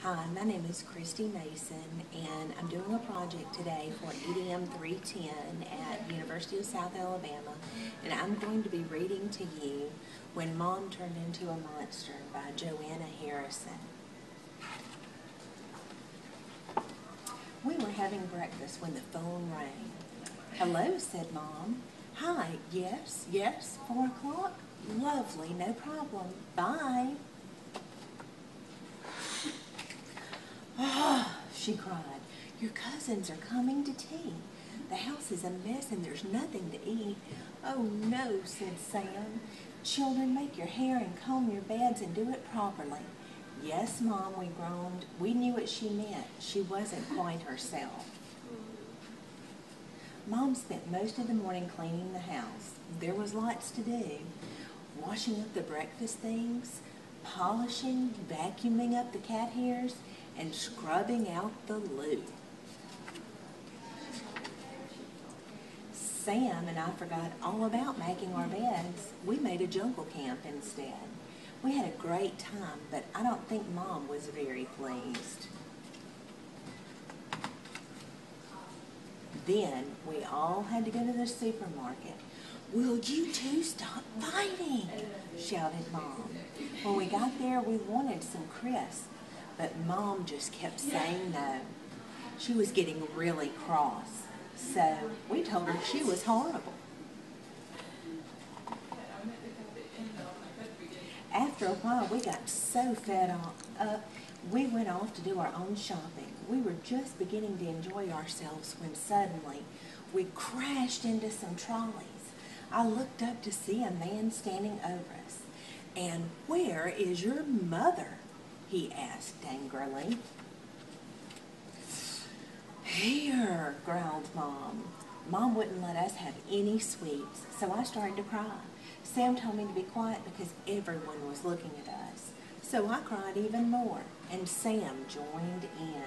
Hi, my name is Christie Mason, and I'm doing a project today for EDM310 at University of South Alabama, and I'm going to be reading to you When Mom Turned Into a Monster by Joanna Harrison. We were having breakfast when the phone rang. "Hello," said Mom. "Hi, yes, 4 o'clock? Lovely, no problem. Bye." "Oh," she cried, "your cousins are coming to tea. The house is a mess and there's nothing to eat." "Oh no," said Sam. "Children, make your hair and comb your beds and do it properly." "Yes, Mom," we groaned. We knew what she meant. She wasn't quite herself. Mom spent most of the morning cleaning the house. There was lots to do. Washing up the breakfast things, polishing, vacuuming up the cat hairs, and scrubbing out the loo. Sam and I forgot all about making our beds. We made a jungle camp instead. We had a great time, but I don't think Mom was very pleased. Then we all had to go to the supermarket. "Will you two stop fighting?" shouted Mom. When we got there, we wanted some crisps, but Mom just kept saying no. She was getting really cross, so we told her she was horrible. After a while, we got so fed up, we went off to do our own shopping. We were just beginning to enjoy ourselves when suddenly we crashed into some trolleys. I looked up to see a man standing over us. "And where is your mother?" he asked angrily. "Here," growled Mom. Mom wouldn't let us have any sweets, so I started to cry. Sam told me to be quiet because everyone was looking at us. So I cried even more, and Sam joined in.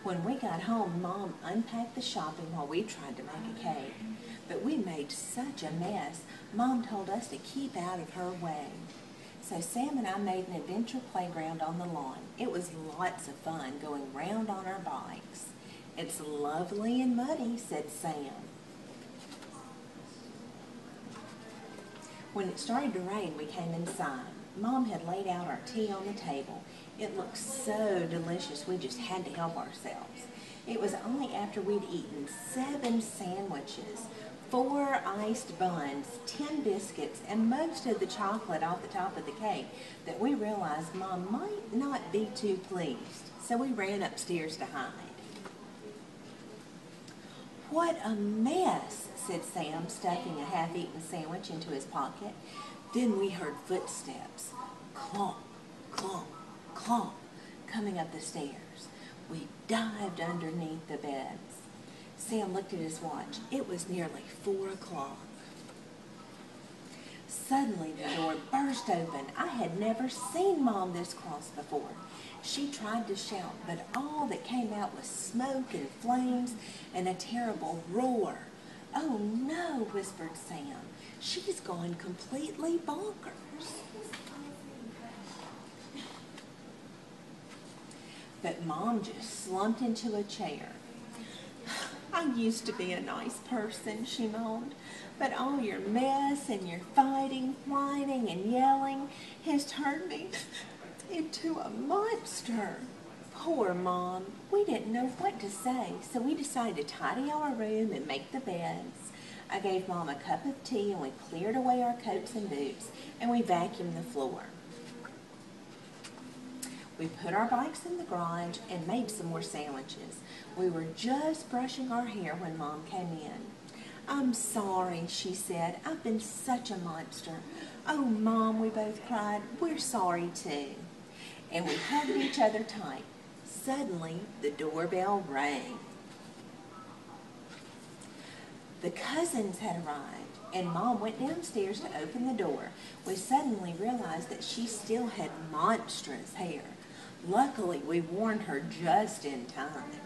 When we got home, Mom unpacked the shopping while we tried to make a cake. But we made such a mess, Mom told us to keep out of her way. So Sam and I made an adventure playground on the lawn. It was lots of fun going round on our bikes. "It's lovely and muddy," said Sam. When it started to rain, we came inside. Mom had laid out our tea on the table. It looked so delicious, we just had to help ourselves. It was only after we'd eaten 7 sandwiches, 4 iced buns, 10 biscuits, and most of the chocolate off the top of the cake that we realized Mom might not be too pleased. So we ran upstairs to hide. "What a mess," said Sam, stuffing a half-eaten sandwich into his pocket. Then we heard footsteps, clomp, clomp, clomp, coming up the stairs. We dived underneath the beds. Sam looked at his watch. It was nearly 4 o'clock. Suddenly the door burst open. I had never seen Mom this cross before. She tried to shout, but all that came out was smoke and flames and a terrible roar. "Oh no," whispered Sam. "She's gone completely bonkers." But Mom just slumped into a chair. "I used to be a nice person," she moaned, "but all your mess and your fighting, whining, and yelling has turned me into a monster." Poor Mom. We didn't know what to say, so we decided to tidy our room and make the beds. I gave Mom a cup of tea, and we cleared away our coats and boots, and we vacuumed the floor. We put our bikes in the garage and made some more sandwiches. We were just brushing our hair when Mom came in. "I'm sorry," she said. "I've been such a monster." "Oh, Mom," we both cried. "We're sorry too." And we hugged each other tight. Suddenly, the doorbell rang. The cousins had arrived, and Mom went downstairs to open the door. We suddenly realized that she still had monstrous hair. Luckily, we warned her just in time.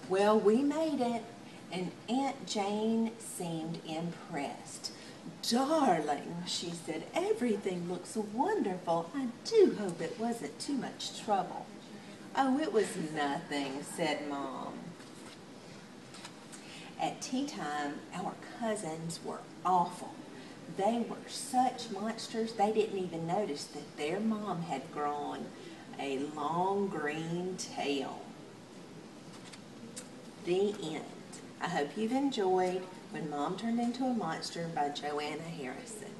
Well, we made it, and Aunt Jane seemed impressed. "Darling," she said, "everything looks wonderful. I do hope it wasn't too much trouble." "Oh, it was nothing," said Mom. At tea time, our cousins were awful. They were such monsters they didn't even notice that their mom had grown a long green tail. The end. I hope you've enjoyed When Mom Turned Into a Monster by Joanna Harrison.